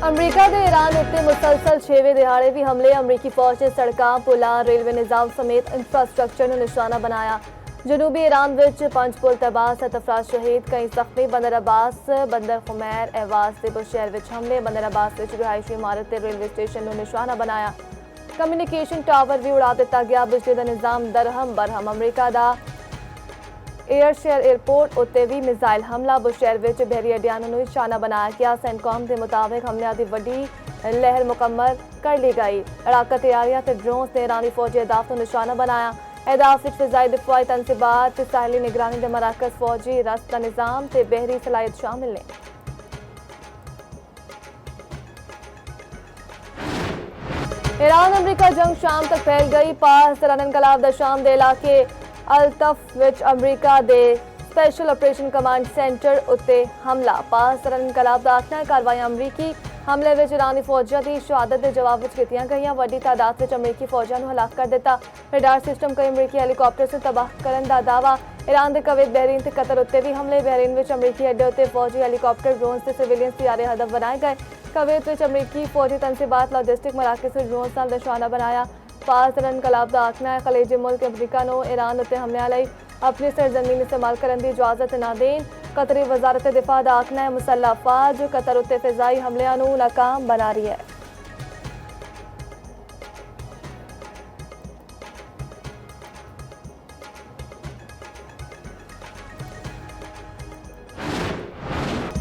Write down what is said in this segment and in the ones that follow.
अमरीका के ईरान उत्ते मुसलसल 6वें दिहाड़े भी हमले अमरीकी फौज ने सड़कों, पुलों, रेलवे निजाम समेत इंफ्रास्ट्रक्चर को निशाना बनाया। जनूबी ईरान विच 5 पुल तबाह, 7 अफराद शहीद, कई जख्मी। बंदर अब्बास, बंदर खुमैर, एवाज ते बुशहर विच हमले। बंदर अब्बास विच रिहायशी इमारत ते रेलवे स्टेशन को निशाना बनाया। कम्युनिकेशन टावर भी उड़ा दिता गया। बिजली का निजाम दरहम बरहम। अमरीका का एयरशेयर एयरपोर्ट उत्ते भी मिसाइल हमला। बुशहर विच बहरी अड्डियां नूं निशाना बनाया गया। सेंटकॉम के मुताबिक हमलियां दी वड्डी लहर मुकम्मल कर ली गई। अड़ाका तैयारियां ते ड्रोन्स ने ईरानी फौजी अहदाफ नूं निशाना बनाया। अहदाफ विच फिजाई दिफाई तनसीबात, साहिली निगरानी दे मराकज, फौजी रस्त का निजाम ते बहरी सलाहियत शामिल ने। ईरान अमरीका जंग शाम तक फैल गई। पास दौरान इनकलाब दा शाम दे इलाके अल्तफ विच अमरीका दे स्पेशल ऑपरेशन कमांड सेंटर उत्ते हमला। पास दौरान इनकलाब दा आखना है कार्रवाई अमरीकी हमले विच ईरानी फौजियां दी शहादत के जवाब विच कीतियां गईयां। वड्डी तादाद विच अमरीकी फौजियां नूं हलाक कर दिता। रडार सिस्टम कई अमरीकी हेलीकॉप्टर से तबाह करन दा दावा। ईरान दे कवैत, बहरीन ते कतर उत्ते भी हमले। बहरीन विच अमरीकी अड्डे उत्ते फौजी हेलीकॉप्टर, ड्रोन ते सिविलियंस तैयारे हदफ बनाए गए। कवैत विच अमरीकी फौजी तनसीबात, लॉजिस्टिक मराकज से ड्रोन नाल निशाना बनाया। पास दौरान इनकलाब दा आखना है खलीजी मुल्क अमरीका नूं ईरान उत्ते हमलियां लई अपनी सरजमीन इस्तेमाल करने की इजाजत ना देन। कतरी वजारत दिफा का आखना है मुसल्ह अफवाज कतर उत्ते फिजाई हमलियां नूं नाकाम बना रही है।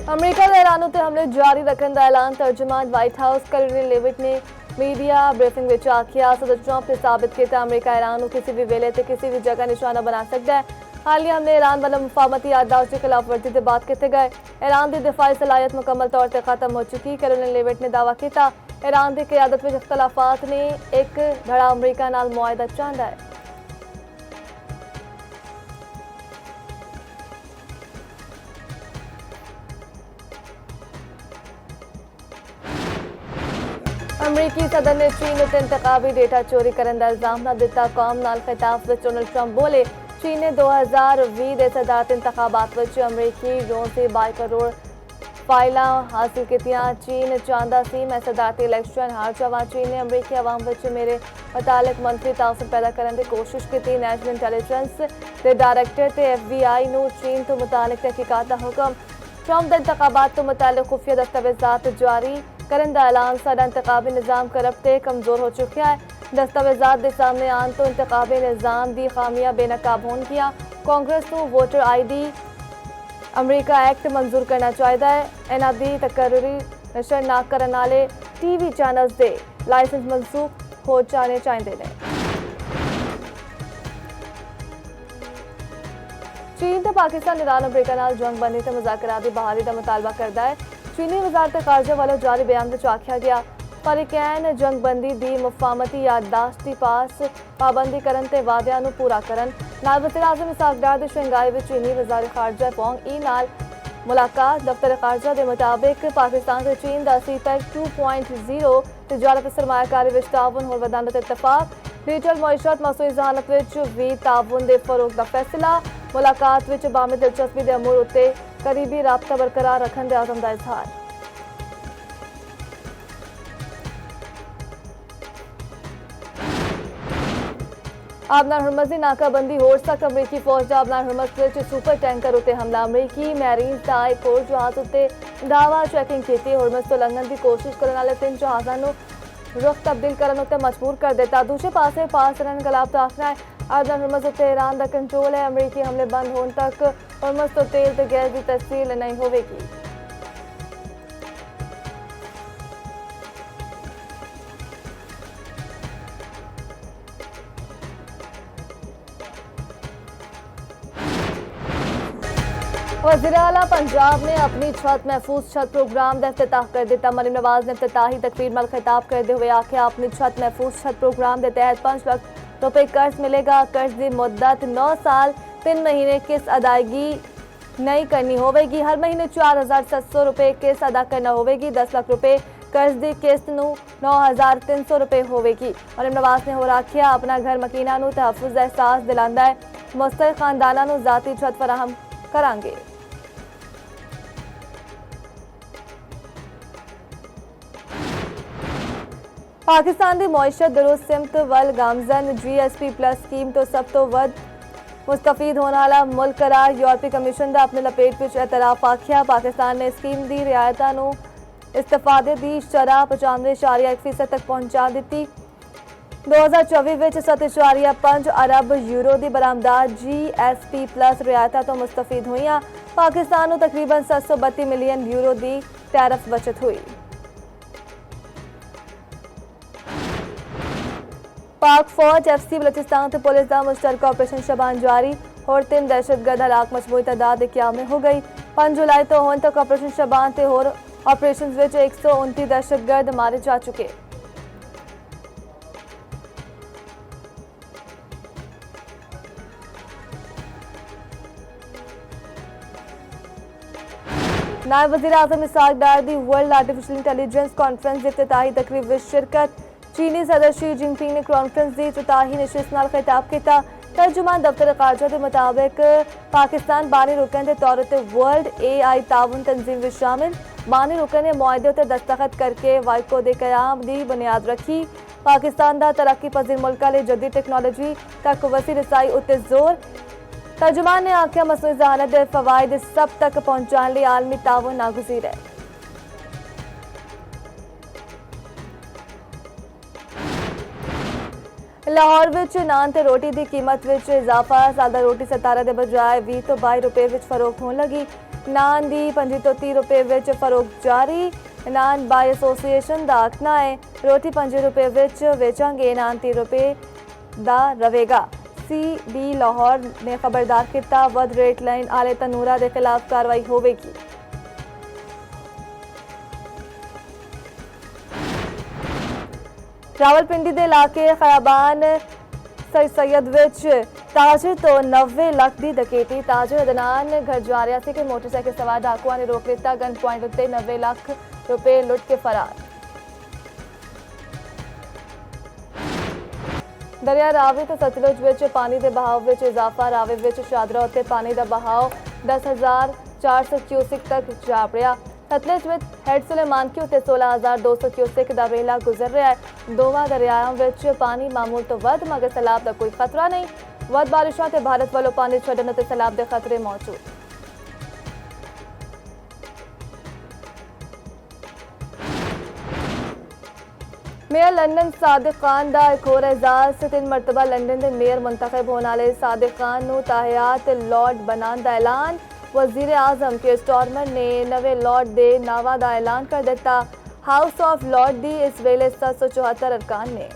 अमरीका का ईरान उत्ते हमले जारी रखने का ऐलान। तर्जुमान व्हाइट हाउस कैरोलिन लेविट ने मीडिया ब्रीफिंग में आखिया। सदर ट्रंप ने साबित किया अमरीका ईरान को किसी भी वेले ते किसी भी जगह निशाना बना सकता है। हालिया हमले ईरान वाला मुफाहमती याददाश्त की खिलाफ वर्जी से बात किए गए। ईरान की दिफाई सलाहियत मुकम्मल तौर पर खत्म हो चुकी। कैरोलिन लेविट ने दावा किया ईरान की क्यादत में इख्तलाफात ने एक धड़ा अमरीका नाल मुआहदा चाहता है। अमरीकी सदर ने चीन उत्ते इंतखाबी डेटा चोरी करने का इल्जाम न दिता। कौम नाल खिताब विच डोनाल्ड ट्रंप बोले चीन ने 2020 के सदारती इंतखाबात विच अमरीकी ड्रोन से 22 करोड़ फाइलां हासिल कीतियां। चीन चाहता सी मैं सदारती इलैक्शन हार जावां। चीन ने अमरीकी अवाम विच मेरे मुतालिक मनफी तासर पैदा करने की कोशिश की। नेशनल इंटैलीजेंस के डायरैक्टर ते FBI नूं चीन तो मुतालिक तहकीकात का हुक्म। ट्रंप के इंतखाबात तो मुतालिक खुफिया दस्तावेजात जारी करने का ऐलान। साडा इंतखाबी निज़ाम करप्ट ते कमज़ोर हो चुका है। दस्तावेजात के सामने आन तो इंतखाबी निज़ाम की खामियां बेनकाब होन किया। कांग्रेस को वोटर ID अमरीका एक्ट मंजूर करना चाहिए है। इन्हां दी तकर्री नशर ना करने वाले TV चैनल्स के लाइसेंस मनसूख हो जाने चाहिए ने। चीन तो पाकिस्तान ईरान अमरीका नाल जंग बंदी ते मुज़ाकरात दी बहाली का मुतालबा करता है। चीनी वजारत खारजा वालों जारी बयान में आख्या गया फरीकैन जंग बंदी दी मुफाहमती याददाश्त की पास पाबंदी करन ते वादियां नूं पूरा करन। नायब वज़ीर आज़म इसहाक डार दी शंघाई विच चीनी वज़ीर खारजा पोंग ई नाल मुलाकात। दफ्तर खारजा के मुताबिक पाकिस्तान से चीन का CPEC 2.0 तिजारत सरमायाकारी विच ताउन होर वधाने ते इत्तफाक। डिजिटल मईशत मसूई जहानत विच भी ताउन के फरोग का फैसला। मुलाकात विच बामी दिलचस्पी के अमूर उत्ते करीबी राबता बरकरार रखने के आज़म का इजहार। आबनार हुरमज़ी नाकाबंदी होर सख्त। अमरीकी फौज का आबनार हुरमज़ विच सुपर टैंकर उत्ते हमला। अमरीकी मैरीन का एक होर जहाज उत्ते दावा चैकिंग की। हुरमज़ तो लंघन की कोशिश करने वाले 3 जहाज़ों को रुख तब्दील करने उत्ते मजबूर कर दिता। दूसरे पासे पास इनकलाब का आखना है आबनार हुरमज़ उत्ते ईरान का कंट्रोल है। अमरीकी हमले बंद होने तक हुरमज़ तो तेल ते गैस की तस्सील नहीं होगी। वज़ीर आला पंजाब ने अपनी छत महफूज छत प्रोग्राम का इफ्तिताह कर दिता। मरीम नवाज ने इफ्तिताही तकरीर मल खिताब करते हुए आख्या अपनी छत महफूज छत प्रोग्राम के तहत 5 लाख रुपए कर्ज मिलेगा। कर्ज की मुद्दत 9 साल 3 महीने किस्त अदायगी नहीं करनी होगी। हर महीने 4700 रुपए किस्त अदा करना होगी। 10 लाख रुपए कर्ज की किस्त 9300 रुपए होगी। मरीम नवाज ने होर आख्या अपना घर मकीना तहफुज का एहसास दिलांदा है। मुस्तहिक खानदाना जाती छत फराहम करांगे। पाकिस्तान की मुआशत दुरुस्त सिमत वल गामजन GSP+ स्कीम तो सब तो वध मुस्तफीद होने वाला मुल्क करार यूरोपी कमीशन का अपने लपेट में एतराफ आख्या। पाकिस्तान ने स्कीम की रियायतों इस्तेफादे की शरह 95.1% तक पहुंचा दी। 2024 में 7.5 अरब यूरो की बरामदात GSP+ रियायतों तो मुस्तफीद हुई। पाकिस्तान को तकरीबन 732 मिलियन यूरो की टैरिफ बचत हुई। पाक फौज FC बलोचिस्तान तो पुलिस का मुश्तरका ऑपरेशन शबान जारी और 3 दहशतगर्द हलाक मजमूई तादाद क्याम में हो गई। 5 जुलाई तो होने तक ऑपरेशन शबान ते होर ऑपरेशन 129 दहशतगर्द मारे जा चुके। नायब वज़ीर आज़म इसहाक डार दी वर्ल्ड आर्टिफिशियल इंटेलिजेंस कॉन्फ्रेंस की इफ्तिताही तकरीब में शिरकत। चीनी सदर शी जिनपिंग ने कॉन्फ्रेंस की इफ्तिताही नशिस्त नाल खिताब किया। तर्जुमान दफ्तर खारजा के मुताबिक पाकिस्तान बानी रुकन के तौर पर वर्ल्ड AI ताउन तंजीम में शामिल। बानी रुकन ने मुआहदे पर दस्तखत करके वाइको के क़याम की बुनियाद रखी। पाकिस्तान का तरक्की पजीर मुल्क लिए जदीद टेक्नोलॉजी तक वसी रसाई उत्ते जोर। तर्जुमान ने आख्या मसनूई ज़हानत के फवायद सब तक पहुंचाने लिए आलमी ताउन नागुज़ीर है। लाहौर विच नान ते रोटी की कीमत विच इजाफा। सादा रोटी 17 के बजाय 20 तो 22 रुपए विच फरोख्त होने लगी। नान की 25 तो 30 रुपए विच फरोख्त जारी। नान बाय एसोसीएशन का आखना है रोटी 5 रुपए विच वेचांगे, नान 30 रुपए का रहेगा। CB लाहौर ने खबरदार किया वध रेट लाइन आले तनूरा के खिलाफ कार्रवाई होगी। रावलपिंडी के इलाके खयाबान सैयद विच ताजर तो 90 लाख की डकैती। ताजर अदनान घर जा रहा कि मोटरसाइकिल सवार डाकुआ ने रोक लिया। गन पॉइंट उत्ते 90 लाख रुपए लुट के फरार। दरिया रावी तो सतलुज विच पानी के बहाव विच इजाफा। रावी विच शादरा उत्ते पानी का बहाव 10,400 क्यूसिक तक जा पड़ा। सतलुज में हेड सुलेमान की उत्ते 16,200 क्यूसिक का वेला गुजर रहा है। दोवां दरियाओं विच पानी मामूल तो वध मगर सैलाब का कोई खतरा नहीं। वध बारिशों से भारत वालों पानी छड्डण ते सैलाब के खतरे मौजूद। मेयर लंदन सादिक खान का एक होर एजाज। 3 मरतबा लंदन के मेयर मुंतखब होने वाले सादिक खान को ताहयात लॉर्ड बनाने का ऐलान। वजीर आजम के स्टॉर्मर ने नवे लॉर्ड के नावां का ऐलान कर दिता। हाउस ऑफ लॉर्ड की इस वेले 774 अरकान ने।